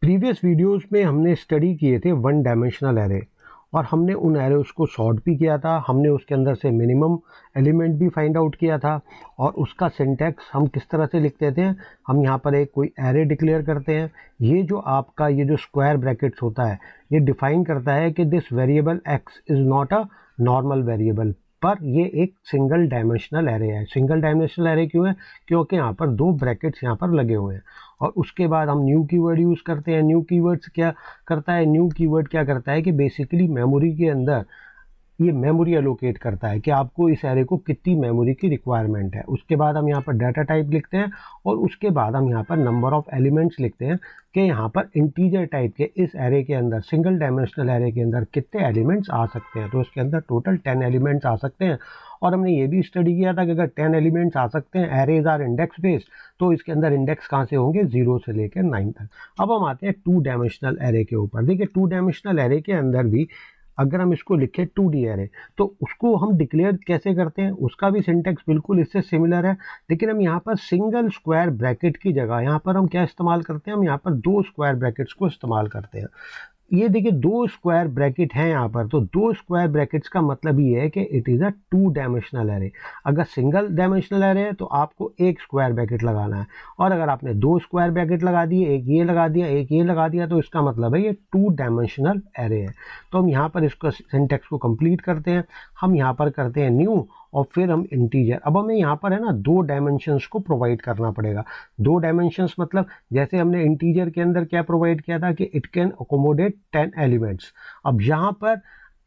Previous videos में हमने study किए थे वन डायमेंशनल एरे और हमने उन एरेस को सॉर्ट भी किया था। हमने उसके अंदर से मिनिमम एलिमेंट भी फाइंड आउट किया था और उसका सिंटैक्स हम किस तरह से लिखते थे। हम यहाँ पर एक कोई एरे डिक्लेयर करते हैं। ये जो आपका ये जो स्क्वायर ब्रैकेट्स होता है ये डिफाइन करता है कि this variable x is not a normal variable, पर ये एक सिंगल डायमेंशनल एरे है। सिंगल डायमेंशनल एरे क्यों है? क्योंकि यहाँ पर दो ब्रैकेट्स यहाँ पर लगे हुए हैं। और उसके बाद हम न्यू कीवर्ड यूज़ करते हैं। न्यू कीवर्ड्स क्या करता है? न्यू कीवर्ड क्या करता है कि बेसिकली मेमोरी के अंदर ये मेमोरी एलोकेट करता है कि आपको इस एरे को कितनी मेमोरी की रिक्वायरमेंट है। उसके बाद हम यहाँ पर डाटा टाइप लिखते हैं और उसके बाद हम यहाँ पर नंबर ऑफ एलिमेंट्स लिखते हैं कि यहाँ पर इंटीजर टाइप के इस एरे के अंदर, सिंगल डायमेंशनल एरे के अंदर कितने एलिमेंट्स आ सकते हैं। तो इसके अंदर टोटल 10 एलिमेंट्स आ सकते हैं। और हमने ये भी स्टडी किया था कि अगर 10 एलिमेंट्स आ सकते हैं, एरेज आर इंडेक्स बेस्ड, तो इसके अंदर इंडेक्स कहाँ से होंगे? 0 से लेकर 9 तक। अब हम आते हैं 2 डायमेंशनल एरे के ऊपर। देखिए 2 डायमेंशनल एरे के अंदर भी अगर हम इसको लिखें 2D एरे, तो उसको हम डिक्लेयर कैसे करते हैं? उसका भी सिंटेक्स बिल्कुल इससे सिमिलर है, लेकिन हम यहाँ पर सिंगल स्क्वायर ब्रैकेट की जगह यहाँ पर हम क्या इस्तेमाल करते हैं? हम यहाँ पर 2 स्क्वायर ब्रैकेट्स को इस्तेमाल करते हैं। ये देखिए 2 स्क्वायर ब्रैकेट हैं यहाँ पर, तो 2 स्क्वायर ब्रैकेट्स का मतलब ये है कि it is a 2 dimensional array. अगर सिंगल डायमेंशनल एरे है तो आपको एक स्क्वायर ब्रैकेट लगाना है, और अगर आपने 2 स्क्वायर ब्रैकेट लगा दिए, एक ये लगा दिया, एक ये लगा दिया, तो इसका मतलब है ये 2 डायमेंशनल एरे है। तो हम यहाँ पर इसका सिंटेक्स को कंप्लीट करते हैं। हम यहाँ पर करते हैं न्यू और फिर हम इंटीजर। अब हमें यहाँ पर है ना 2 डायमेंशंस को प्रोवाइड करना पड़ेगा। 2 डायमेंशंस मतलब जैसे हमने इंटीजर के अंदर क्या प्रोवाइड किया था कि इट कैन अकोमोडेट 10 एलिमेंट्स। अब यहाँ पर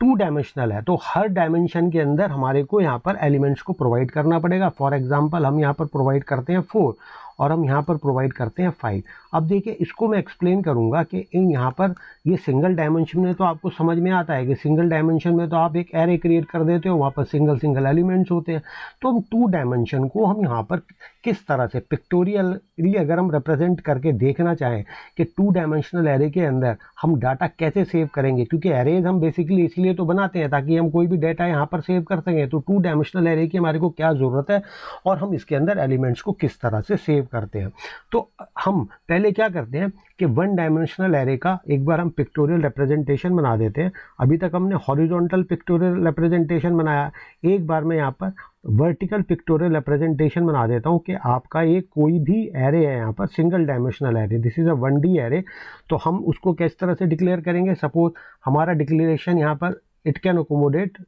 2 डायमेंशनल है तो हर डायमेंशन के अंदर हमारे को यहाँ पर एलिमेंट्स को प्रोवाइड करना पड़ेगा। फॉर एग्जांपल हम यहाँ पर प्रोवाइड करते हैं 4 और हम यहाँ पर प्रोवाइड करते हैं 5। अब देखिए इसको मैं एक्सप्लेन करूँगा कि इन यहाँ पर ये सिंगल डायमेंशन में तो आपको समझ में आता है कि सिंगल डायमेंशन में तो आप एक एरे क्रिएट कर देते हो, वहाँ पर सिंगल सिंगल एलिमेंट्स होते हैं। तो हम 2 डायमेंशन को हम यहाँ पर किस तरह से पिक्टोरियली अगर हम रिप्रेजेंट करके देखना चाहें कि 2 डायमेंशनल एरे के अंदर हम डाटा कैसे सेव करेंगे, क्योंकि एरेज हम बेसिकली इसलिए तो बनाते हैं ताकि हम कोई भी डाटा यहाँ पर सेव कर सकें। तो 2 डायमेंशनल एरे की हमारे को क्या ज़रूरत है और हम इसके अंदर एलिमेंट्स को किस तरह से सेव करते हैं। तो हम पहले क्या करते हैं कि 1 डायमेंशनल एरे का एक बार हम पिक्टोरियल रिप्रेजेंटेशन बना देते हैं। अभी तक हमने हॉरिजॉन्टल पिक्टोरियल रिप्रेजेंटेशन बनाया, एक बार मैं यहाँ पर वर्टिकल पिक्टोरियल रिप्रेजेंटेशन बना देता हूँ कि आपका ये कोई भी एरे है, यहाँ पर single dimensional array, this is a 1D array. तो हम उसको किस तरह से डिक्लेयर करेंगे? सपोज हमारा डिक्लेरेशन यहाँ पर it can accommodate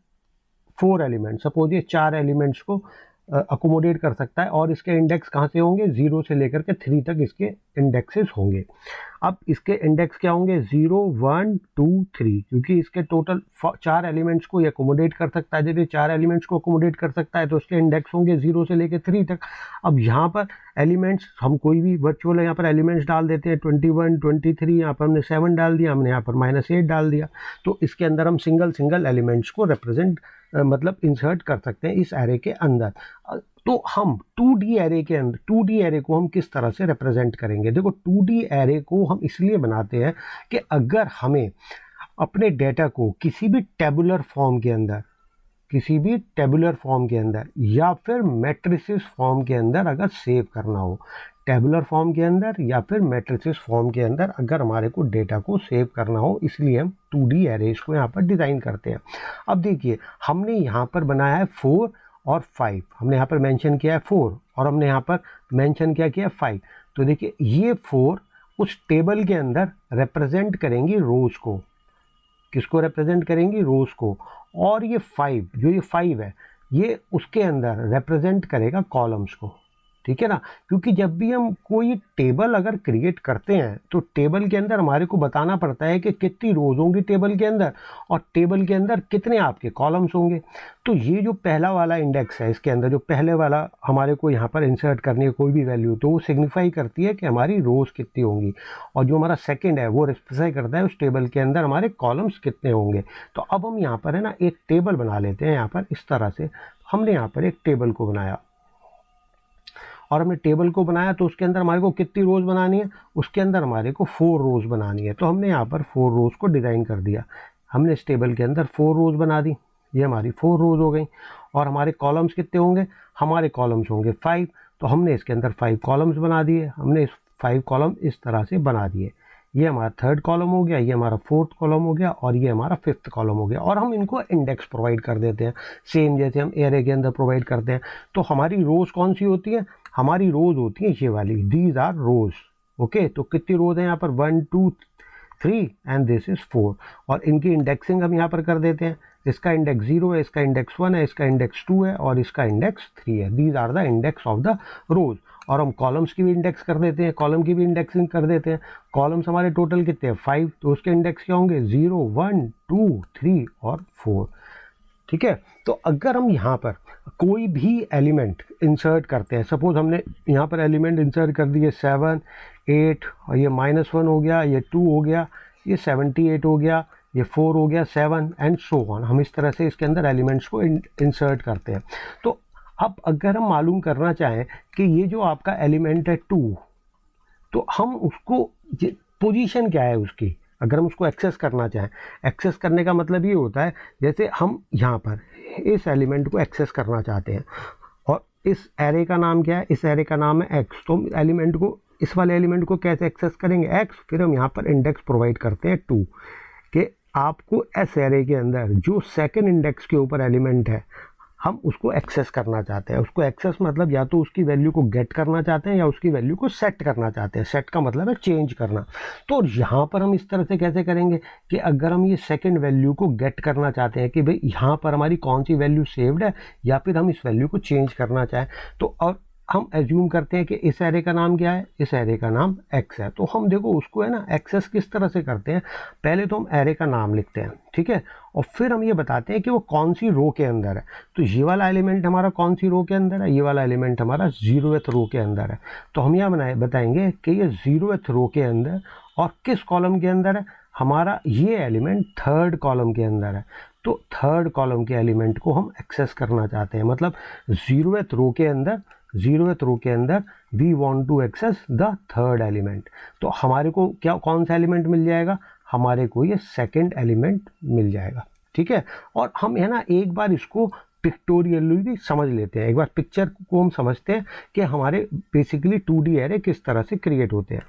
4 element, suppose ये 4 एलिमेंट्स को अकोमोडेट कर सकता है और इसके इंडेक्स कहाँ से होंगे? 0 से लेकर के 3 तक इसके इंडेक्सेस होंगे। अब इसके इंडेक्स क्या होंगे? 0 1 2 3, क्योंकि इसके टोटल 4 एलिमेंट्स को ये अकोमोडेट कर सकता है। जब ये 4 एलिमेंट्स को अकोमोडेट कर सकता है तो उसके इंडेक्स होंगे 0 से लेकर 3 तक। अब यहाँ पर एलिमेंट्स हम कोई भी वर्चुअल यहाँ पर एलिमेंट्स डाल देते हैं, 21 23, यहाँ पर हमने 7 डाल दिया, हमने यहाँ पर -8 डाल दिया। तो इसके अंदर हम सिंगल सिंगल एलिमेंट्स को रिप्रेजेंट मतलब इंसर्ट कर सकते हैं इस एरे के अंदर। तो हम 2D एरे के अंदर 2D एरे को हम किस तरह से रिप्रेजेंट करेंगे? देखो 2D एरे को हम इसलिए बनाते हैं कि अगर हमें अपने डेटा को किसी भी टेबुलर फॉर्म के अंदर या फिर मैट्रिसेस फॉर्म के अंदर अगर सेव करना हो, टेबुलर फॉर्म के अंदर या फिर मैट्रिसेस फॉर्म के अंदर अगर हमारे को डेटा को सेव करना हो, इसलिए हम 2D एरेज को यहाँ पर डिज़ाइन करते हैं। अब देखिए हमने यहाँ पर बनाया है 4 और 5, हमने यहाँ पर मेंशन किया है 4 और हमने यहाँ पर मेंशन क्या किया है 5। तो देखिए ये 4 उस टेबल के अंदर रिप्रेजेंट करेंगी रोज़ को। किसको रिप्रेजेंट करेंगी? रोज़ को। और ये 5, जो ये 5 है, ये उसके अंदर रिप्रेजेंट करेगा कॉलम्स को। ठीक है ना? क्योंकि जब भी हम कोई टेबल अगर क्रिएट करते हैं तो टेबल के अंदर हमारे को बताना पड़ता है कि कितनी रोज होंगी टेबल के अंदर और टेबल के अंदर कितने आपके कॉलम्स होंगे। तो ये जो पहला वाला इंडेक्स है, इसके अंदर जो पहले वाला हमारे को यहाँ पर इंसर्ट करनी है कोई भी वैल्यू, तो वो सिग्निफाई करती है कि हमारी रोज कितनी होंगी। और जो हमारा सेकेंड है वो स्पेसिफाई करता है उस टेबल के अंदर हमारे कॉलम्स कितने होंगे। तो अब हम यहाँ पर है ना एक टेबल बना लेते हैं। यहाँ पर इस तरह से हमने यहाँ पर एक टेबल को बनाया और हमने टेबल को बनाया तो उसके अंदर हमारे को कितनी रोज़ बनानी है? उसके अंदर हमारे को 4 रोज़ बनानी है। तो हमने यहाँ पर 4 रोज़ को डिज़ाइन कर दिया। हमने इस टेबल के अंदर 4 रोज़ बना दी, ये हमारी 4 रोज़ हो गई। और हमारे कॉलम्स कितने होंगे? हमारे कॉलम्स होंगे 5, तो हमने इसके अंदर 5 कॉलम्स बना दिए। हमने इस 5 कॉलम इस तरह से बना दिए। ये हमारा थर्ड कॉलम हो गया, ये हमारा फोर्थ कॉलम हो गया और ये हमारा फिफ्थ कॉलम हो गया, और हम इनको इंडेक्स प्रोवाइड कर देते हैं सेम जैसे हम एरे के अंदर प्रोवाइड करते हैं। तो हमारी रोज कौन सी होती है, हमारी रोज होती है ये वाली, दीज आर रोज। ओके, तो कितनी रोज हैं यहाँ पर, 1 2 3 एंड दिस इज 4, और इनकी इंडेक्सिंग हम यहाँ पर कर देते हैं। इसका इंडेक्स 0 है, इसका इंडेक्स 1 है, इसका इंडेक्स 2 है और इसका इंडेक्स 3 है। These are the index of the rows. और हम कॉलम्स की भी इंडेक्स कर देते हैं, कॉलम की भी इंडेक्सिंग कर देते हैं। कॉलम्स हमारे टोटल कितने हैं, 5, तो उसके इंडेक्स क्या होंगे, 0 1 2 3 और 4। ठीक है, तो अगर हम यहाँ पर कोई भी एलिमेंट इंसर्ट करते हैं, सपोज हमने यहाँ पर एलिमेंट इंसर्ट कर दिए 7 8, और ये -1 हो गया, ये 2 हो गया, ये 78 हो गया, ये 4 हो गया, 7 एंड सो ऑन। हम इस तरह से इसके अंदर एलिमेंट्स को इंसर्ट करते हैं। तो अब अगर हम मालूम करना चाहें कि ये जो आपका एलिमेंट है 2, तो हम उसको पोजीशन क्या है उसकी, अगर हम उसको एक्सेस करना चाहें, एक्सेस करने का मतलब ये होता है जैसे हम यहाँ पर इस एलिमेंट को एक्सेस करना चाहते हैं, और इस एरे का नाम क्या है, इस एरे का नाम है x। तो हम एलिमेंट को, इस वाले एलिमेंट को कैसे एक्सेस करेंगे, x, फिर हम यहाँ पर इंडेक्स प्रोवाइड करते हैं 2, कि आपको इस एरे के अंदर जो सेकंड इंडेक्स के ऊपर एलिमेंट है हम उसको एक्सेस करना चाहते हैं। उसको एक्सेस मतलब या तो उसकी वैल्यू को गेट करना चाहते हैं या उसकी वैल्यू को सेट करना चाहते हैं। सेट का मतलब है चेंज करना। तो यहाँ पर हम इस तरह से कैसे करेंगे कि अगर हम ये सेकंड वैल्यू को गेट करना चाहते हैं कि भाई यहाँ पर हमारी कौन सी वैल्यू सेव्ड है, या फिर हम इस वैल्यू को चेंज करना चाहें, तो और हम एज्यूम करते हैं कि इस एरे का नाम क्या है, इस एरे का नाम x है। तो हम देखो उसको है ना एक्सेस किस तरह से करते हैं, पहले तो हम एरे का नाम लिखते हैं, ठीक है, और फिर हम ये बताते हैं कि वो कौन सी रो के अंदर है। तो ये वाला एलिमेंट हमारा कौन सी रो के अंदर है, ये वाला एलिमेंट हमारा 0th रो के अंदर है। तो हम यहाँ बताएंगे कि ये 0th रो के अंदर और किस कॉलम के अंदर है, हमारा ये एलिमेंट थर्ड कॉलम के अंदर है। तो थर्ड कॉलम के एलिमेंट को हम एक्सेस करना चाहते हैं, मतलब 0th रो के अंदर, 0th रो के अंदर we want to access the third element. तो हमारे को क्या, कौन सा एलिमेंट मिल जाएगा, हमारे को ये सेकंड एलिमेंट मिल जाएगा। ठीक है, और हम है ना एक बार इसको पिक्टोरियली भी समझ लेते हैं, एक बार पिक्चर को हम समझते हैं कि हमारे बेसिकली 2D एरे किस तरह से क्रिएट होते हैं।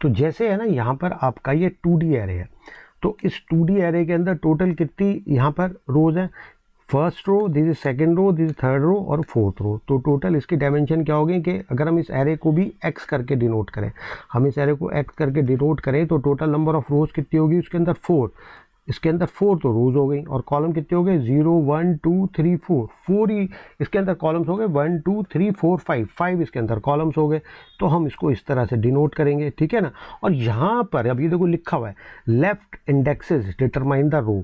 तो जैसे है ना यहाँ पर आपका ये 2D एरे है, तो इस 2D एरे के अंदर टोटल कितनी यहाँ पर रोज है, first row, this is second row, this is third row और फोर्थ रो। तो टोटल इसकी डायमेंशन क्या होगी कि अगर हम इस एरे को भी x करके डिनोट करें, हम इस एरे को x करके डिनोट करें, तो टोटल नंबर ऑफ रोज कितनी होगी उसके अंदर 4, इसके अंदर 4 तो रोज हो गई, और कॉलम कितने हो गए 0 1 2 3 4, 4 ही इसके अंदर कॉलम्स हो गए, 1 2 3 4 5, 5 इसके अंदर कॉलम्स हो गए। तो हम इसको इस तरह से डिनोट करेंगे, ठीक है ना। और यहाँ पर अब ये देखो लिखा हुआ है left indexes determine the row.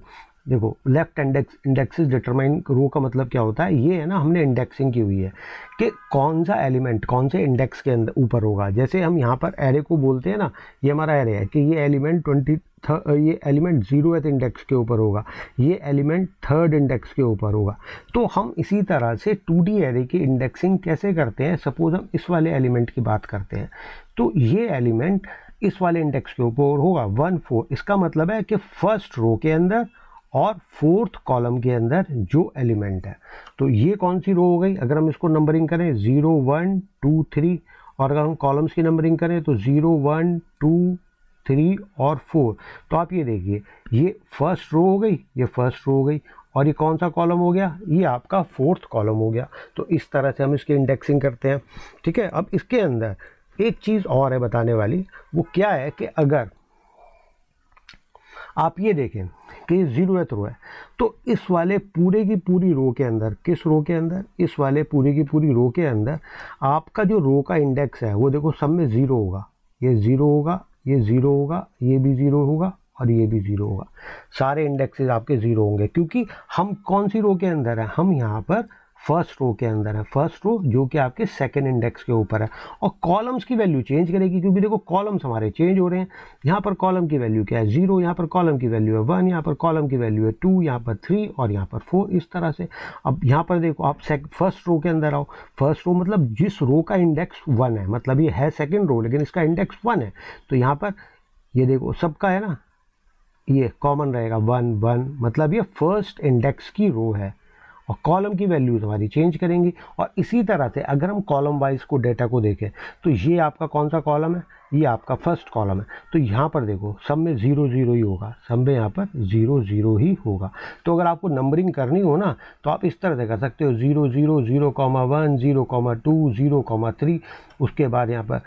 देखो लेफ्ट इंडेक्सेस डिटरमाइन रो का मतलब क्या होता है, ये है ना हमने इंडेक्सिंग की हुई है कि कौन सा एलिमेंट कौन से इंडेक्स के अंदर ऊपर होगा। जैसे हम यहाँ पर एरे को बोलते हैं ना, ये हमारा एरे है कि ये एलिमेंट 0th इंडेक्स के ऊपर होगा, ये एलिमेंट थर्ड इंडेक्स के ऊपर होगा। तो हम इसी तरह से 2D एरे की इंडेक्सिंग कैसे करते हैं, सपोज हम इस वाले एलिमेंट की बात करते हैं, तो ये एलिमेंट इस वाले इंडेक्स के ऊपर होगा 1 4। इसका मतलब है कि फर्स्ट रो के अंदर और फोर्थ कॉलम के अंदर जो एलिमेंट है, तो ये कौन सी रो हो गई। अगर हम इसको नंबरिंग करें 0 1 2 3, और अगर हम कॉलम्स की नंबरिंग करें तो 0 1 2 3 और 4, तो आप ये देखिए ये फर्स्ट रो हो गई, ये फर्स्ट रो हो गई, और ये कौन सा कॉलम हो गया, ये आपका फोर्थ कॉलम हो गया। तो इस तरह से हम इसकी इंडेक्सिंग करते हैं, ठीक है। अब इसके अंदर एक चीज़ और है बताने वाली, वो क्या है कि अगर आप ये देखें कि 0th रो है, तो इस वाले पूरे की पूरी रो के अंदर, किस रो के अंदर, इस वाले पूरे की पूरी रो के अंदर आपका जो रो का इंडेक्स है वो देखो सब में 0 होगा, ये 0 होगा, ये 0 होगा, ये भी 0 होगा और ये भी 0 होगा। सारे इंडेक्सेस आपके 0 होंगे, क्योंकि हम कौन सी रो के अंदर है, हम यहाँ पर फर्स्ट रो के अंदर है, फर्स्ट रो जो कि आपके सेकंड इंडेक्स के ऊपर है। और कॉलम्स की वैल्यू चेंज करेगी, क्योंकि देखो कॉलम्स हमारे चेंज हो रहे हैं। यहाँ पर कॉलम की वैल्यू क्या है 0, यहाँ पर कॉलम की वैल्यू है 1, यहाँ पर कॉलम की वैल्यू है 2, यहाँ पर 3 और यहाँ पर 4, इस तरह से। अब यहाँ पर देखो आप फर्स्ट रो के अंदर आओ, फर्स्ट रो मतलब जिस रो का इंडेक्स 1 है, मतलब ये है सेकेंड रो लेकिन इसका इंडेक्स 1 है, तो यहाँ पर ये देखो सबका है ना, ये कॉमन रहेगा 1 1, मतलब ये फर्स्ट इंडेक्स की रो है। और कॉलम की वैल्यूज हमारी चेंज करेंगी। और इसी तरह से अगर हम कॉलम वाइज को डेटा को देखें तो ये आपका कौन सा कॉलम है, ये आपका फर्स्ट कॉलम है। तो यहाँ पर देखो सब में 0 0 ही होगा, सब में यहाँ पर 0 0 ही होगा। तो अगर आपको नंबरिंग करनी हो ना तो आप इस तरह से कर सकते हो 0 0 0,1 0,2 0,3। उसके बाद यहाँ पर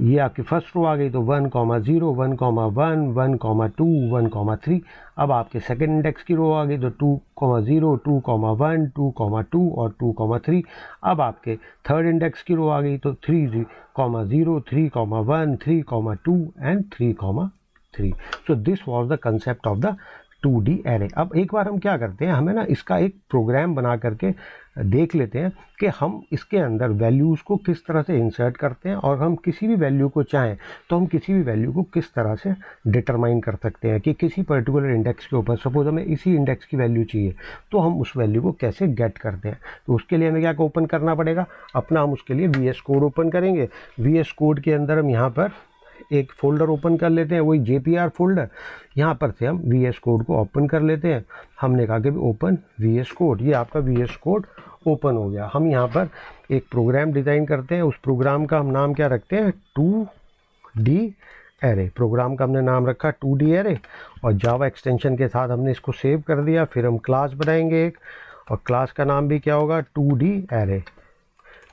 ये आपकी फर्स्ट रो आ गई तो 1,0 1,1 1,2 1,3। अब आपके सेकेंड इंडेक्स की रो आ गई तो 2,0 2,1 2,2 और 2,3। अब आपके थर्ड इंडेक्स की रो आ गई तो 3,0 3,1 3,2 and 3,3। So this was the concept of the 2D array. अब एक बार हम क्या करते हैं, हमें ना इसका एक प्रोग्राम बना करके देख लेते हैं कि हम इसके अंदर वैल्यूज़ को किस तरह से इंसर्ट करते हैं, और हम किसी भी वैल्यू को चाहें तो हम किसी भी वैल्यू को किस तरह से डिटरमाइन कर सकते हैं कि किसी पर्टिकुलर इंडेक्स के ऊपर सपोज हमें इसी इंडेक्स की वैल्यू चाहिए तो हम उस वैल्यू को कैसे गेट करते हैं। तो उसके लिए हमें क्या ओपन करना पड़ेगा अपना, हम उसके लिए VS कोड ओपन करेंगे। VS कोड के अंदर हम यहाँ पर एक फ़ोल्डर ओपन कर लेते हैं, वही JPR फोल्डर। यहाँ पर से हम VS कोड को ओपन कर लेते हैं। हमने कहा कि ओपन VS कोड, ये आपका VS कोड ओपन हो गया। हम यहाँ पर एक प्रोग्राम डिज़ाइन करते हैं, उस प्रोग्राम का हम नाम क्या रखते हैं 2D एरे। प्रोग्राम का हमने नाम रखा 2D एरे और जावा एक्सटेंशन के साथ हमने इसको सेव कर दिया। फिर हम क्लास बनाएंगे एक, और क्लास का नाम भी क्या होगा 2D एरे।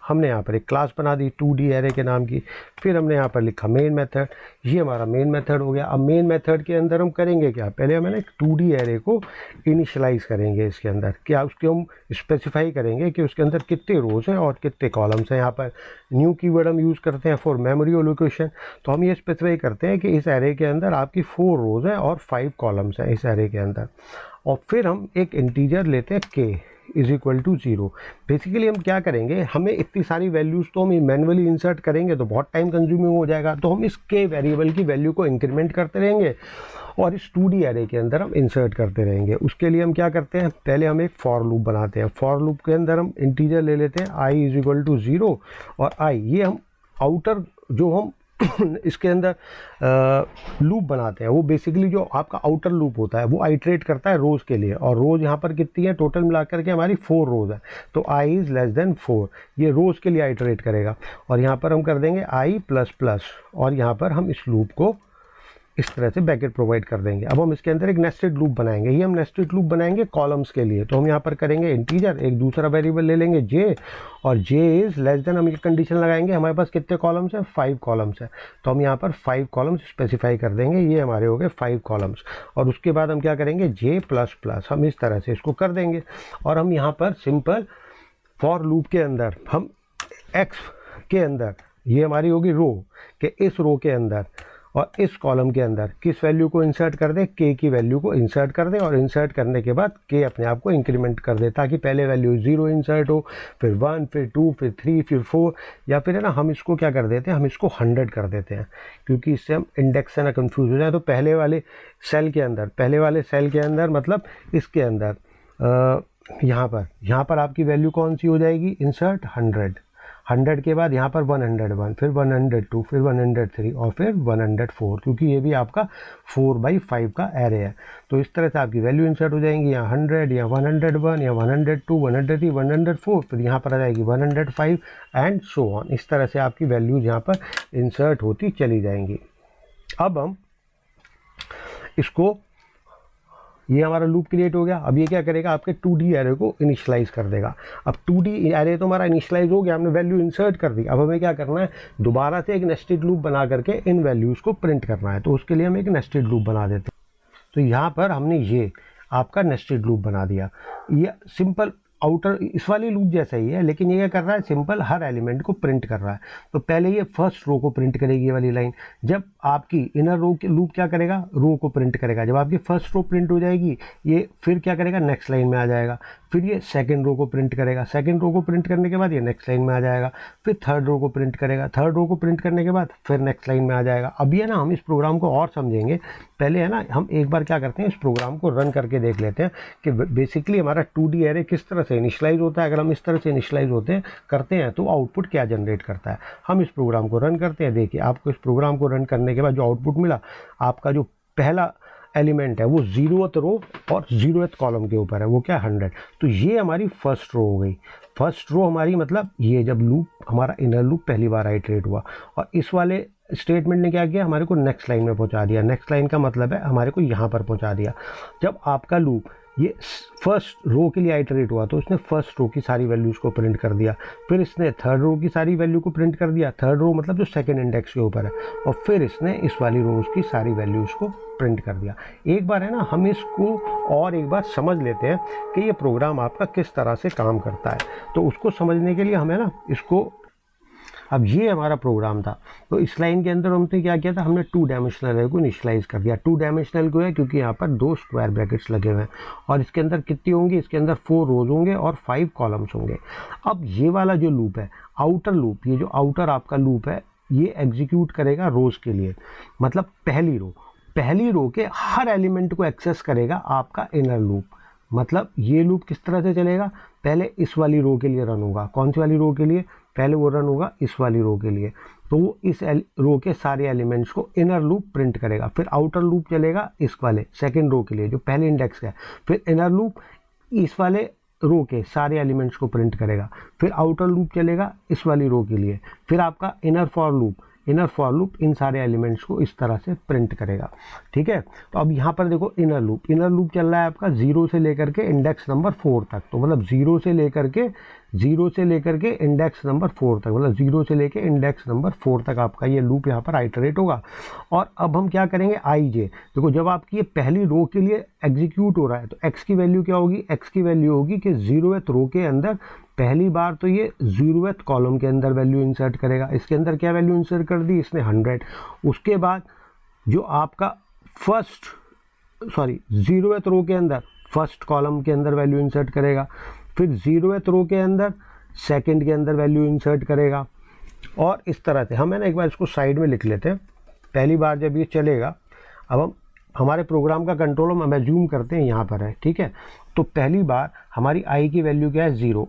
हमने यहाँ पर एक क्लास बना दी 2D एरे के नाम की। फिर हमने यहाँ पर लिखा मेन मेथड, ये हमारा मेन मेथड हो गया। अब मेन मेथड के अंदर हम करेंगे क्या, पहले हमें एक 2D एरे को इनिशियलाइज़ करेंगे। इसके अंदर क्या उसके हम स्पेसिफाई करेंगे कि उसके अंदर कितने रोज़ हैं और कितने कॉलम्स हैं। यहाँ पर न्यू कीवर्ड हम यूज़ करते हैं फॉर मेमोरी एलोकेशन। तो हम ये स्पेसिफाई करते हैं कि इस एरे के अंदर आपकी 4 रोज़ हैं और 5 कॉलम्स हैं इस एरे के अंदर। और फिर हम एक इंटीजर लेते हैं k = 0। बेसिकली हम क्या करेंगे, हमें इतनी सारी वैल्यूज़ तो हम मैनुअली इंसर्ट करेंगे तो बहुत टाइम कंज्यूमिंग हो जाएगा। तो हम इस k वेरिएबल की वैल्यू को इंक्रीमेंट करते रहेंगे और इस 2D एरे के अंदर हम इंसर्ट करते रहेंगे। उसके लिए हम क्या करते हैं, पहले हम एक फॉर लूप बनाते हैं। फॉर लूप के अंदर हम इंटीजर ले लेते हैं i = 0 और i, ये हम आउटर जो हम इसके अंदर लूप बनाते हैं, वो बेसिकली जो आपका आउटर लूप होता है वो आइट्रेट करता है रोज़ के लिए। और रोज़ यहाँ पर कितनी है, टोटल मिलाकर के हमारी 4 रोज़ है। तो i > 4, ये रोज़ के लिए आइट्रेट करेगा। और यहाँ पर हम कर देंगे i++ और यहाँ पर हम इस लूप को इस तरह से ब्रैकेट प्रोवाइड कर देंगे। अब हम इसके अंदर एक नेस्टेड लूप बनाएंगे। ये हम नेस्टेड लूप बनाएंगे कॉलम्स के लिए। तो हम यहाँ पर करेंगे इंटीजर, एक दूसरा वेरिएबल ले लेंगे j, और j हम ये कंडीशन लगाएंगे हमारे पास कितने कॉलम्स हैं, 5 कॉलम्स हैं। तो हम यहाँ पर 5 कॉलम्स स्पेसिफाई कर देंगे, ये हमारे हो गए 5 कॉलम्स। और उसके बाद हम क्या करेंगे j++, हम इस तरह से इसको कर देंगे। और हम यहाँ पर सिंपल फॉर लूप के अंदर हम x के अंदर, ये हमारी होगी रो, कि इस रो के अंदर और इस कॉलम के अंदर किस वैल्यू को इंसर्ट कर दे, k की वैल्यू को इंसर्ट कर दे। और इंसर्ट करने के बाद k अपने आप को इंक्रीमेंट कर दे, ताकि पहले वैल्यू 0 इंसर्ट हो, फिर 1, फिर 2, फिर 3, फिर 4, या फिर है ना हम इसको क्या कर देते हैं, हम इसको 100 कर देते हैं, क्योंकि इससे हम इंडेक्स से ना कंफ्यूज हो जाए। तो पहले वाले सेल के अंदर मतलब इसके अंदर यहाँ पर आपकी वैल्यू कौन सी हो जाएगी, इंसर्ट 100 के बाद यहाँ पर 101, फिर 102, फिर 103 और फिर 104, क्योंकि ये भी आपका 4/5 का एरे है। तो इस तरह से आपकी वैल्यू इंसर्ट हो जाएंगी, यहाँ 100 या 101 या 102 103 104, फिर यहाँ पर आ जाएगी 105 एंड सो ऑन। इस तरह से आपकी वैल्यूज यहाँ पर इंसर्ट होती चली जाएंगी। अब हम इसको, ये हमारा लूप क्रिएट हो गया। अब ये क्या करेगा, आपके 2D एरे को इनिशियलाइज कर देगा। अब 2D एरे तो हमारा इनिशियलाइज हो गया, हमने वैल्यू इंसर्ट कर दी। अब हमें क्या करना है, दोबारा से एक नेस्टेड लूप बना करके इन वैल्यूज़ को प्रिंट करना है। तो उसके लिए हम एक नेस्टेड लूप बना देते हैं। तो यहाँ पर हमने ये आपका नेस्टेड लूप बना दिया। ये सिंपल आउटर इस वाली लूप जैसा ही है, लेकिन ये क्या कर रहा है, सिंपल हर एलिमेंट को प्रिंट कर रहा है। तो पहले ये फर्स्ट रो को प्रिंट करेगी, ये वाली लाइन। जब आपकी इनर रो की लूप क्या करेगा, रो को प्रिंट करेगा। जब आपकी फर्स्ट रो प्रिंट हो जाएगी, ये फिर क्या करेगा, नेक्स्ट लाइन में आ जाएगा। फिर ये सेकंड रो को प्रिंट करेगा। सेकंड रो को प्रिंट करने के बाद ये नेक्स्ट लाइन में आ जाएगा। फिर थर्ड रो को प्रिंट करेगा। थर्ड रो को प्रिंट करने के बाद फिर नेक्स्ट लाइन में आ जाएगा। अब ये ना हम इस प्रोग्राम को और समझेंगे। पहले है ना हम एक बार क्या करते हैं, इस प्रोग्राम को रन करके देख लेते हैं कि बेसिकली हमारा 2D एरे किस तरह से इनिशियलाइज होता है। अगर हम इस तरह से इनिशियलाइज करते हैं तो आउटपुट क्या जनरेट करता है। हम इस प्रोग्राम को रन करते हैं। देखिए आपको इस प्रोग्राम को रन करने के बाद जो आउटपुट मिला, आपका जो पहला एलिमेंट है वो 0th रो और 0th कॉलम के ऊपर है, वो क्या 100। तो ये हमारी फर्स्ट रो हो गई। फर्स्ट रो हमारी मतलब ये जब लूप हमारा इनर लूप पहली बार आइटरेट हुआ, और इस वाले स्टेटमेंट ने क्या किया, हमारे को नेक्स्ट लाइन में पहुंचा दिया। नेक्स्ट लाइन का मतलब है हमारे को यहाँ पर पहुंचा दिया। जब आपका लूप ये फर्स्ट रो के लिए आइटरेट हुआ तो उसने फर्स्ट रो की सारी वैल्यूज़ को प्रिंट कर दिया, फिर इसने थर्ड रो की सारी वैल्यू को प्रिंट कर दिया, थर्ड रो मतलब जो सेकंड इंडेक्स के ऊपर है, और फिर इसने इस वाली रोज की सारी वैल्यूज़ को प्रिंट कर दिया। एक बार है ना हम इसको और एक बार समझ लेते हैं कि ये प्रोग्राम आपका किस तरह से काम करता है। तो उसको समझने के लिए हमें ना इसको, अब ये हमारा प्रोग्राम था, तो इस लाइन के अंदर हमने क्या किया था, हमने 2 डायमेंशनल एरे को इनिशियलाइज कर दिया। 2 डायमेंशनल को है क्योंकि यहाँ पर 2 स्क्वायर ब्रैकेट्स लगे हुए हैं, और इसके अंदर कितनी होंगी, इसके अंदर 4 रोज होंगे और 5 कॉलम्स होंगे। अब ये वाला जो लूप है, आउटर लूप, ये जो आउटर आपका लूप है ये एग्जीक्यूट करेगा रोज के लिए, मतलब पहली रो के हर एलिमेंट को एक्सेस करेगा आपका इनर लूप। मतलब ये लूप किस तरह से चलेगा, पहले इस वाली रो के लिए रन होगा। कौन सी वाली रो के लिए, पहले वो रन होगा इस वाली रो के लिए, तो वो इस रो के सारे एलिमेंट्स को इनर लूप प्रिंट करेगा। फिर आउटर लूप चलेगा इस वाले सेकंड रो के लिए जो पहले इंडेक्स का है, फिर इनर लूप इस वाले रो के सारे एलिमेंट्स को प्रिंट करेगा, फिर आउटर लूप चलेगा इस वाली रो के लिए, फिर आपका इनर फॉर लूप इन सारे एलिमेंट्स को इस तरह से प्रिंट करेगा। ठीक है, तो अब यहाँ पर देखो इनर लूप चल रहा है आपका 0 से लेकर के इंडेक्स नंबर 4 तक। तो मतलब 0 से लेकर के इंडेक्स नंबर 4 तक, मतलब 0 से लेकर इंडेक्स नंबर 4 तक आपका ये लूप यहाँ पर आइटरेट होगा। और अब हम क्या करेंगे, आई जे, देखो जब आपकी ये पहली रो के लिए एग्जीक्यूट हो रहा है तो एक्स की वैल्यू क्या होगी, एक्स की वैल्यू होगी कि 0th रो के अंदर पहली बार तो ये 0th कॉलम के अंदर वैल्यू इंसर्ट करेगा। इसके अंदर क्या वैल्यू इंसर्ट कर दी इसने, 100। उसके बाद जो आपका 0th रो के अंदर फर्स्ट कॉलम के अंदर वैल्यू इंसर्ट करेगा, फिर 0th रो के अंदर सेकंड के अंदर वैल्यू इंसर्ट करेगा, और इस तरह से। हम है ना एक बार इसको साइड में लिख लेते हैं। पहली बार जब ये चलेगा, अब हम हमारे प्रोग्राम का कंट्रोल हम एज्यूम करते हैं यहाँ पर है, ठीक है। तो पहली बार हमारी आई की वैल्यू क्या है, 0।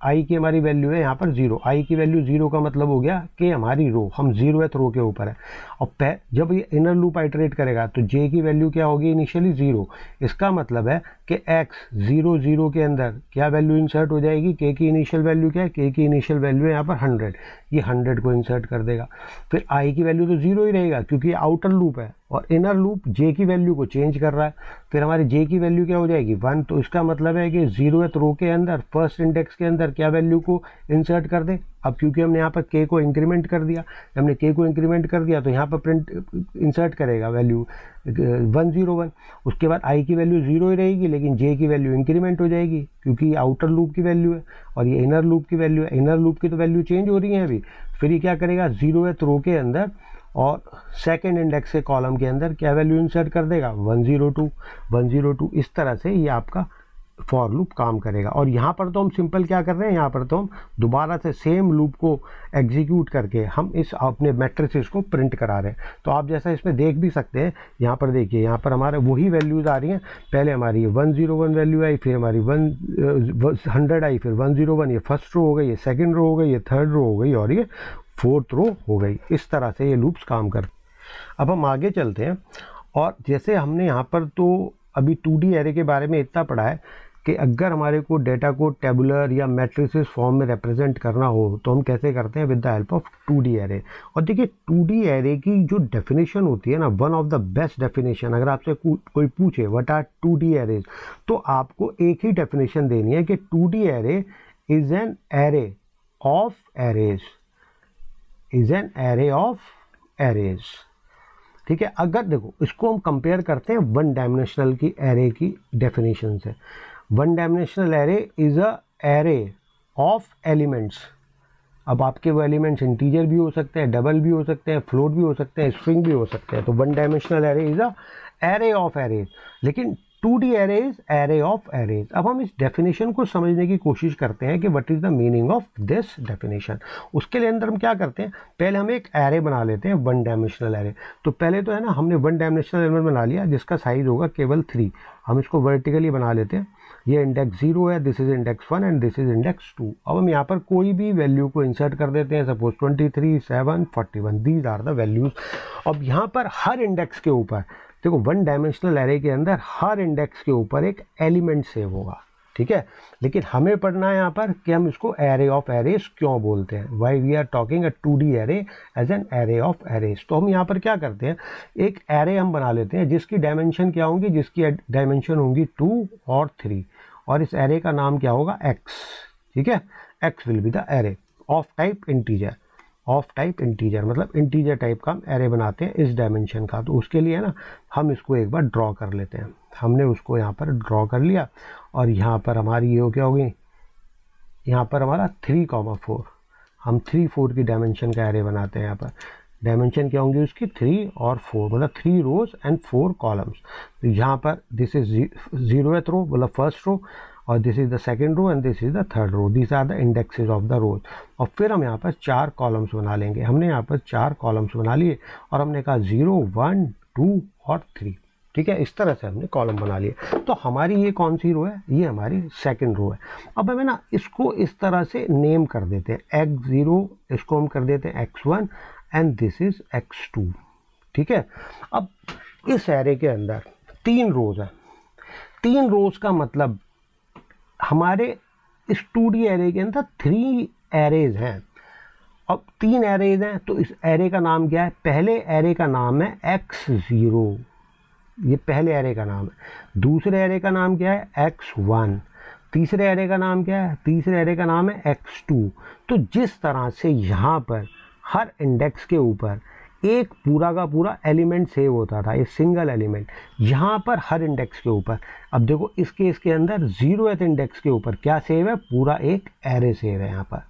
आई की हमारी वैल्यू है यहाँ पर 0। आई की वैल्यू 0 का मतलब हो गया कि हमारी रो, हम 0th रो के ऊपर है। और जब ये इनर लूप आइटरेट करेगा तो जे की वैल्यू क्या होगी, इनिशियली 0। इसका मतलब है कि एक्स 0 के अंदर क्या वैल्यू इंसर्ट हो जाएगी, के की इनिशियल वैल्यू क्या है, के की इनिशियल वैल्यू है यहाँ पर 100। ये 100 को इंसर्ट कर देगा। फिर आई की वैल्यू तो 0 ही रहेगा क्योंकि ये आउटर लूप है, और इनर लूप जे की वैल्यू को चेंज कर रहा है। फिर हमारी जे की वैल्यू क्या हो जाएगी, 1। तो इसका मतलब है कि 0th रो के अंदर फर्स्ट इंडेक्स के अंदर क्या वैल्यू को इंसर्ट कर दे। अब क्योंकि हमने यहाँ पर के को इंक्रीमेंट कर दिया, हमने के को इंक्रीमेंट कर दिया तो यहाँ पर प्रिंट इंसर्ट करेगा वैल्यू 101। उसके बाद आई की वैल्यू 0 ही रहेगी, लेकिन जे की वैल्यू इंक्रीमेंट हो जाएगी क्योंकि ये आउटर लूप की वैल्यू है और ये इनर लूप की वैल्यू है। इनर लूप की तो वैल्यू चेंज हो रही है अभी। फिर ये क्या करेगा, 0th रो के अंदर और सेकंड इंडेक्स के कॉलम के अंदर क्या वैल्यू इंसर्ट कर देगा, 102। इस तरह से ये आपका फॉर लूप काम करेगा। और यहाँ पर तो हम सिंपल क्या कर रहे हैं, यहाँ पर तो हम दोबारा से सेम लूप को एग्जीक्यूट करके हम इस अपने मैट्रिसेस को प्रिंट करा रहे हैं। तो आप जैसा इसमें देख भी सकते हैं, यहाँ पर देखिए, यहाँ पर हमारे वही वैल्यूज़ आ रही हैं। पहले हमारी 101 वैल्यू आई, फिर हमारी 100 आई, फिर 101। ये फर्स्ट रो हो गई, ये सेकेंड रो हो गई, ये थर्ड रो हो गई, और ये 4th रो हो गई। इस तरह से ये लूप्स काम कर। अब हम आगे चलते हैं, और जैसे हमने यहाँ पर तो अभी 2D एरे के बारे में इतना पढ़ा है कि अगर हमारे को डेटा को टेबुलर या मैट्रिसेस फॉर्म में रिप्रेजेंट करना हो तो हम कैसे करते हैं, with the help of 2D array. और देखिए 2D एरे की जो डेफिनेशन होती है ना, one of the best definition, अगर आपसे कोई पूछे व्हाट आर 2D एरेज, तो आपको एक ही डेफिनेशन देनी है कि 2D array is an array of arrays, ठीक है। अगर देखो इसको हम कंपेयर करते हैं 1 डायमेंशनल की एरे की डेफिनेशन से। 1 dimensional array is a array of elements. अब आपके वो एलिमेंट्स इंटीजर भी हो सकते हैं, डबल भी हो सकते हैं, फ्लोट भी हो सकते हैं, स्ट्रिंग भी हो सकते हैं। तो 1 dimensional array is a array of arrays, लेकिन 2D array is array of arrays. अब हम इस डेफिनेशन को समझने की कोशिश करते हैं कि what is the meaning of this definition. उसके लिए अंदर हम क्या करते हैं, पहले हम एक एरे बना लेते हैं, 1 डायमेंशनल एरे। तो पहले तो है ना, हमने 1 डायमेंशनल एलिमेंट बना लिया जिसका साइज होगा केवल 3। हम इसको वर्टिकली बना लेते हैं। ये इंडेक्स 0 है, this is index 1 and this is index 2। अब हम यहाँ पर कोई भी वैल्यू को इंसर्ट कर देते हैं, suppose 23, 7, 41, these are the values. अब यहाँ पर हर इंडेक्स के ऊपर देखो, वन डायमेंशनल एरे के अंदर हर इंडेक्स के ऊपर एक एलिमेंट सेव होगा, ठीक है। लेकिन हमें पढ़ना है यहाँ पर कि हम इसको एरे ऑफ एरेज क्यों बोलते हैं, why we are talking a 2D array as an array of arrays. तो हम यहाँ पर क्या करते हैं, एक एरे हम बना लेते हैं जिसकी डायमेंशन क्या होंगी, जिसकी डायमेंशन होंगी 2 और 3, और इस एरे का नाम क्या होगा, x, ठीक है। x will be the array of type integer, of type integer मतलब इंटीजर टाइप का हम एरे बनाते हैं इस डायमेंशन का। तो उसके लिए ना हम इसको एक बार ड्रॉ कर लेते हैं। हमने उसको यहाँ पर ड्रॉ कर लिया, और यहाँ पर हमारी ये क्या होगी, यहाँ पर हमारा 3,4, हम 3, 4 की डायमेंशन का एरे बनाते हैं। यहाँ पर डायमेंशन क्या होंगी उसकी, 3 और 4, मतलब 3 रोज एंड 4 कॉलम्स। तो यहाँ पर दिस इज 0th रो मतलब फर्स्ट रो, और this is the second row and this is the third row, this are the indexes of the rows. और फिर हम यहाँ पर 4 कॉलम्स बना लेंगे। हमने यहाँ पर 4 कॉलम्स बना लिए, और हमने कहा 0, 1, 2 और 3, ठीक है। इस तरह से हमने कॉलम बना लिए। तो हमारी ये कौन सी रो है, ये हमारी सेकंड रो है। अब हमें ना इसको इस तरह से नेम कर देते हैं, x0 इसको हम कर देते हैं x1 and this is x2, ठीक है। अब इस एरे के अंदर 3 रोज है, 3 रोज का मतलब हमारे इस 2D एरे के अंदर 3 एरेज हैं। अब 3 एरेज हैं, तो इस एरे का नाम क्या है, पहले एरे का नाम है x0, ये पहले एरे का नाम है। दूसरे एरे का नाम क्या है, x1। तीसरे एरे का नाम क्या है, तीसरे एरे का नाम है x2। तो जिस तरह से यहाँ पर हर इंडेक्स के ऊपर एक पूरा का पूरा एलिमेंट सेव होता था, ये सिंगल एलिमेंट, यहाँ पर हर इंडेक्स के ऊपर, अब देखो इस केस के अंदर 0th इंडेक्स के ऊपर क्या सेव है, पूरा एक एरे सेव है यहाँ पर।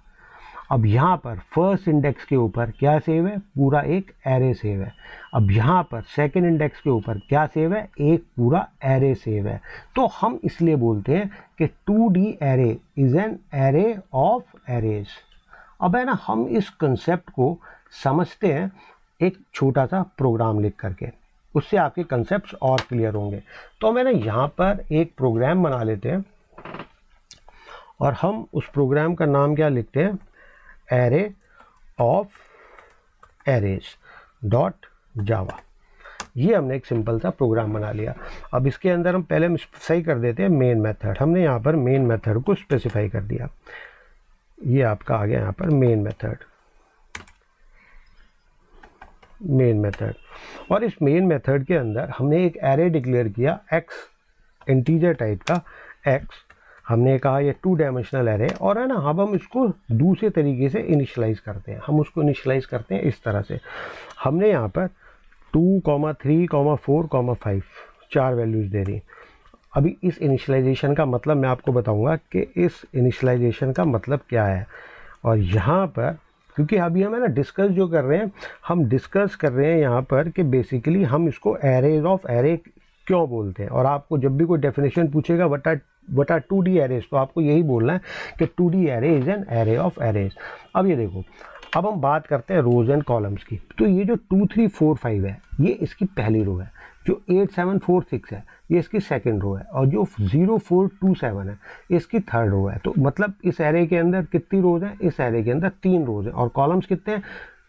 अब यहाँ पर फर्स्ट इंडेक्स के ऊपर क्या सेव है, पूरा एक एरे सेव है। अब यहाँ पर सेकंड इंडेक्स के ऊपर क्या सेव है, एक पूरा एरे सेव है। तो हम इसलिए बोलते हैं कि 2D array is an array of arrays. अब है ना, हम इस कंसेप्ट को समझते हैं एक छोटा सा प्रोग्राम लिख करके, उससे आपके कंसेप्ट्स और क्लियर होंगे। तो हमें ना यहाँ पर एक प्रोग्राम बना लेते हैं, और हम उस प्रोग्राम का नाम क्या लिखते हैं, एरे ऑफ एरेज डॉट जावा। ये हमने एक सिंपल सा प्रोग्राम बना लिया। अब इसके अंदर हम पहले स्पेसिफाई कर देते हैं मेन मेथड। हमने यहाँ पर मेन मेथड को स्पेसिफाई कर दिया, ये आपका आ गया यहाँ पर मेन मेथड, मेन मेथड। और इस मेन मेथड के अंदर हमने एक एरे डिक्लेयर किया x, इंटीजर टाइप का x। हमने कहा ये 2 डायमेंशनल एरे, और है ना, अब हम इसको दूसरे तरीके से इनिशियलाइज करते हैं। हम उसको इनिशियलाइज करते हैं इस तरह से, हमने यहाँ पर 2, 3, 4, 5 4 वैल्यूज़ दे दी। अभी इस इनिशियलाइजेशन का मतलब मैं आपको बताऊंगा कि इस इनिशियलाइजेशन का मतलब क्या है। और यहाँ पर क्योंकि अभी हम है ना डिस्कस जो कर रहे हैं, हम डिस्कस कर रहे हैं यहाँ पर कि बेसिकली हम इसको एरेज ऑफ एरे क्यों बोलते हैं। और आपको जब भी कोई डेफिनेशन पूछेगा वटा 2D एरेज, तो आपको यही बोलना है कि 2D array is an array of arrays. अब ये देखो, अब हम बात करते हैं रोज एंड कॉलम्स की। तो ये जो 2, 3, 4, 5 है, ये इसकी पहली रो है। जो 8, 7, 4, 6 है, ये इसकी सेकंड रो है। और जो 0, 4, 2, 7 है, इसकी थर्ड रो है। तो मतलब इस एरे के अंदर कितनी रोज हैं, इस एरे के अंदर 3 रोज हैं। और कॉलम्स कितने हैं,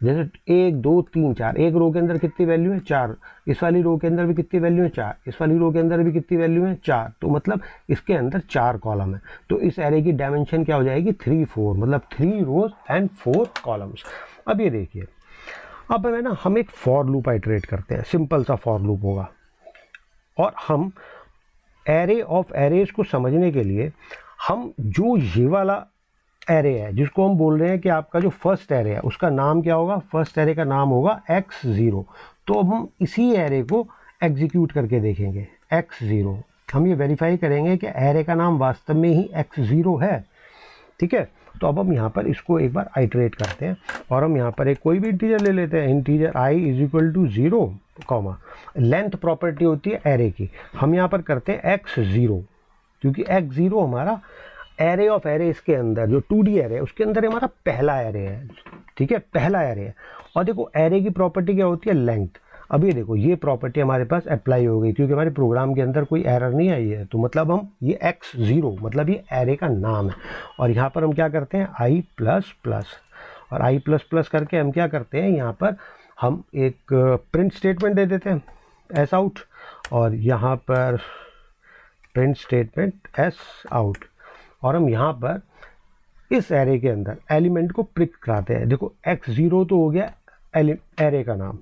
जैसे 1, 2, 3, 4। एक रो के अंदर कितनी वैल्यू है, 4। इस वाली रो के अंदर भी कितनी वैल्यू है, 4। इस वाली रो के अंदर भी कितनी वैल्यू है, 4। तो मतलब इसके अंदर 4 कॉलम है। तो इस एरे की डायमेंशन क्या हो जाएगी, 3, 4, मतलब 3 रोज एंड 4 कॉलम्स। अब ये देखिए, अब है ना, हम एक फॉर लूप आइटरेट करते हैं, सिंपल सा फॉर लूप होगा। और हम एरे ऑफ एरेज को समझने के लिए हम जो ये वाला एरे है, जिसको हम बोल रहे हैं कि आपका जो फर्स्ट एरे है, उसका नाम क्या होगा, फर्स्ट एरे का नाम होगा x0। तो अब हम इसी एरे को एग्जीक्यूट करके देखेंगे, x0। हम ये वेरीफाई करेंगे कि एरे का नाम वास्तव में ही x0 है, ठीक है। तो अब हम यहाँ पर इसको एक बार आइटरेट करते हैं, और हम यहाँ पर एक कोई भी इंटीजर ले लेते हैं, integer i = 0, comma length property होती है एरे की। हम यहाँ पर करते हैं x0, क्योंकि x0 हमारा एरे ऑफ एरे इसके अंदर जो 2D एरे है उसके अंदर हमारा पहला एरे है, ठीक है, पहला एरे है। और देखो एरे की प्रॉपर्टी क्या होती है, लेंथ। अब ये देखो ये प्रॉपर्टी हमारे पास अप्लाई हो गई क्योंकि हमारे प्रोग्राम के अंदर कोई एरर नहीं आई है। तो मतलब हम ये x0 मतलब ये एरे का नाम है और यहाँ पर हम क्या करते हैं i प्लस प्लस, और i प्लस प्लस करके हम क्या करते हैं यहाँ पर हम एक प्रिंट स्टेटमेंट दे देते हैं एस आउट, और यहाँ पर प्रिंट स्टेटमेंट एस आउट, और हम यहाँ पर इस एरे के अंदर एलिमेंट को प्रिंट कराते हैं। देखो x0 तो हो गया एरे का नाम,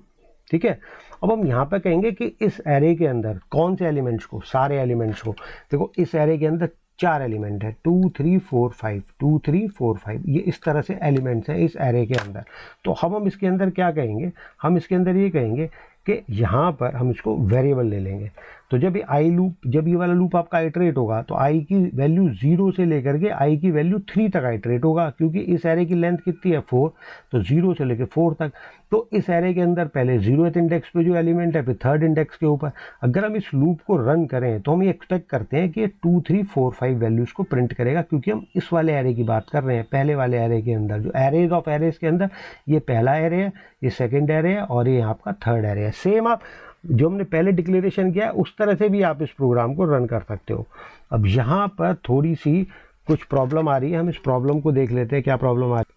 ठीक है। अब हम यहाँ पर कहेंगे कि इस एरे के अंदर कौन से एलिमेंट्स को, सारे एलिमेंट्स को। देखो इस एरे के अंदर 4 एलिमेंट है, 2 3 4 5, 2 3 4 5, ये इस तरह से एलिमेंट्स हैं इस एरे के अंदर। तो हम इसके अंदर क्या कहेंगे, हम इसके अंदर ये कहेंगे कि यहाँ पर हम इसको वेरिएबल ले लेंगे। तो जब ये आई लूप, जब ये वाला लूप आपका आइटरेट होगा तो आई की वैल्यू 0 से लेकर के आई की वैल्यू 3 तक आइटरेट होगा, क्योंकि इस एरे की लेंथ कितनी है 4, तो 0 से लेकर 4 तक। तो इस एरे के अंदर पहले 0th इंडेक्स पे जो एलिमेंट है, फिर 3rd इंडेक्स के ऊपर। अगर हम इस लूप को रन करें तो हम ये एक्सपेक्ट करते हैं कि ये 2 3 4 5 वैल्यूज़ को प्रिंट करेगा, क्योंकि हम इस वाले एरे की बात कर रहे हैं। पहले वाले एरे के अंदर जो एरेज ऑफ एरेज के अंदर ये पहला एरे है, ये सेकेंड एरे है और ये आपका 3rd एरे है। सेम आप जो हमने पहले डिक्लेरेशन किया है उस तरह से भी आप इस प्रोग्राम को रन कर सकते हो। अब यहाँ पर थोड़ी सी कुछ प्रॉब्लम आ रही है, हम इस प्रॉब्लम को देख लेते हैं क्या प्रॉब्लम आ रही है।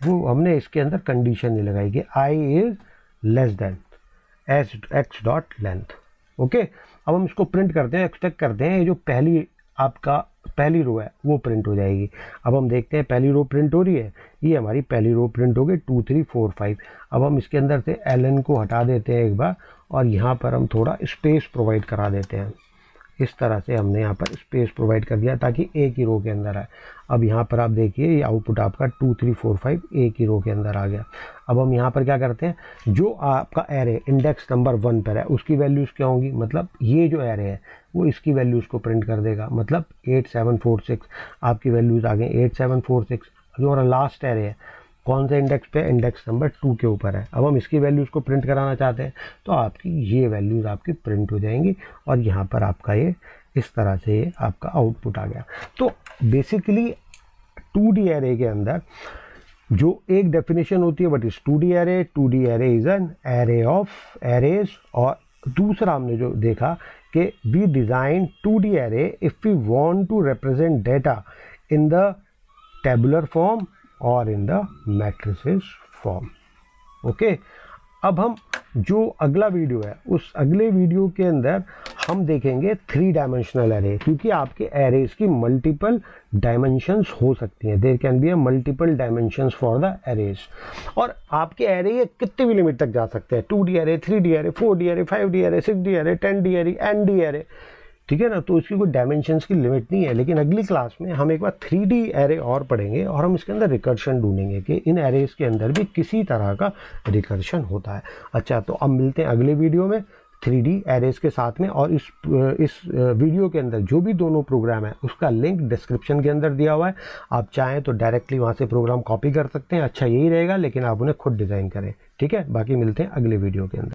वो हमने इसके अंदर कंडीशन नहीं लगाई कि i is less than x dot length. Okay, अब हम इसको प्रिंट करते हैं, एक्सपेक्ट करते हैं ये जो पहली रो है वो प्रिंट हो जाएगी। अब हम देखते हैं पहली रो प्रिंट हो रही है, ये हमारी पहली रो प्रिंट हो गई 2 3 4 5। अब हम इसके अंदर से ln को हटा देते हैं एक बार, और यहाँ पर हम थोड़ा स्पेस प्रोवाइड करा देते हैं। इस तरह से हमने यहाँ पर स्पेस प्रोवाइड कर दिया ताकि एक ही रो के अंदर आए। अब यहाँ पर आप देखिए ये आउटपुट आपका 2 3 4 5 एक ही रो के अंदर आ गया। अब हम यहाँ पर क्या करते हैं, जो आपका एरे इंडेक्स नंबर 1 पर है उसकी वैल्यूज़ क्या होंगी, मतलब ये जो एरे है वो इसकी वैल्यूज़ को प्रिंट कर देगा। मतलब 8 7 4 6 आपकी वैल्यूज़ आ गई 8 7 4 6। जो हमारा लास्ट एरे है कौन से इंडेक्स पे, इंडेक्स नंबर 2 के ऊपर है। अब हम इसकी वैल्यूज़ को प्रिंट कराना चाहते हैं तो आपकी ये वैल्यूज़ आपकी प्रिंट हो जाएंगी, और यहाँ पर आपका ये इस तरह से ये आपका आउटपुट आ गया। तो बेसिकली 2D एरे के अंदर जो एक डेफिनेशन होती है but is 2D array. 2D array is an array of arrays. और दूसरा हमने जो देखा कि we design 2D array if we want to represent data in the tabular form और in the matrices form. Okay, अब हम जो अगला वीडियो है उस अगले वीडियो के अंदर हम देखेंगे 3 डायमेंशनल एरे, क्योंकि आपके एरेज की मल्टीपल डायमेंशंस हो सकती हैं। There can be a multiple dimensions for the arrays, और आपके एरे ये कितने भी लिमिट तक जा सकते हैं। 2D array, 3D array, 4D array, 5D array, 6D array, 10D array, ND array, ठीक है ना। तो इसकी कोई डायमेंशंस की लिमिट नहीं है। लेकिन अगली क्लास में हम एक बार 3D एरे और पढ़ेंगे और हम इसके अंदर रिकर्शन ढूंढेंगे कि इन एरेज के अंदर भी किसी तरह का रिकर्शन होता है। अच्छा, तो अब मिलते हैं अगले वीडियो में 3D एरेज के साथ में। और इस वीडियो के अंदर जो भी दोनों प्रोग्राम है उसका लिंक डिस्क्रिप्शन के अंदर दिया हुआ है। आप चाहें तो डायरेक्टली वहाँ से प्रोग्राम कॉपी कर सकते हैं, अच्छा यही रहेगा, लेकिन आप उन्हें खुद डिज़ाइन करें। ठीक है, बाकी मिलते हैं अगले वीडियो के अंदर।